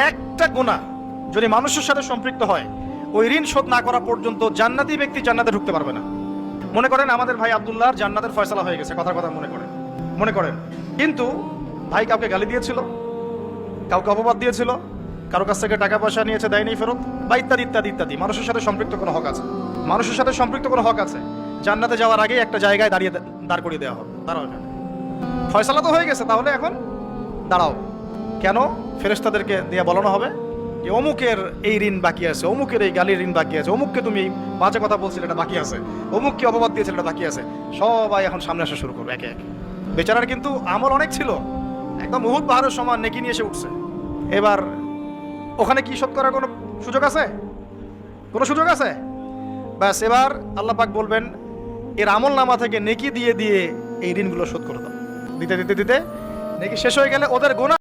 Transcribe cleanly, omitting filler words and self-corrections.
একটা গুনাহ যদি মানুষের সাথে সম্পৃক্ত হয়, ওই ঋণ শোধ না করা পর্যন্ত জান্নাতি ব্যক্তি জান্নাতে ঢুকতে পারবে না। মনে করেন আমাদের ভাই আব্দুল্লাহর জান্নাতের ফয়সালা হয়ে গেছে, কথার কথা মনে করেন, কিন্তু ভাই কাউকে গালি দিয়েছিল, কাউকে অপবাদ দিয়েছিল, কারো কাছ থেকে টাকা পয়সা নিয়েছে, দেয়নি ফেরত, বা ইত্যাদি ইত্যাদি ইত্যাদি। মানুষের সাথে সম্পৃক্ত কোনো হক আছে, মানুষের সাথে সম্পৃক্ত কোনো হক আছে, জান্নাতে যাওয়ার আগেই একটা জায়গায় দাঁড় করিয়ে দেওয়া হবে, দাঁড়াও এখানে, ফয়সালা তো হয়ে গেছে, তাহলে এখন দাঁড়াও। কেন? ফেরেশতাদেরকে দিয়ে বলানো হবে যে অমুকের এই ঋণ বাকি আছে, অমুকের এই গালির ঋণ বাকি আছে, অমুককে তুমি বাজে কথা বলছিলে এটা বাকি আছে, অমুককে অপবাদ দিয়েছিল এটা বাকি আছে। সবাই এখন সামনে আসা শুরু করবে একে একে। বেচারার কিন্তু আমল অনেক ছিল, একদম উহুদ পাহাড়ের সমান নেকি নিয়ে এসে উঠছে। এবার ওখানে কি শোধ করার কোনো সুযোগ আছে? কোনো সুযোগ আছে? ব্যাস, এবার আল্লাহ পাক বলবেন এর আমল নামা থেকে নেকি দিয়ে দিয়ে এই ঋণগুলো শোধ করে দাও। দিতে দিতে দিতে নেকি শেষ হয়ে গেলে ওদের গোনা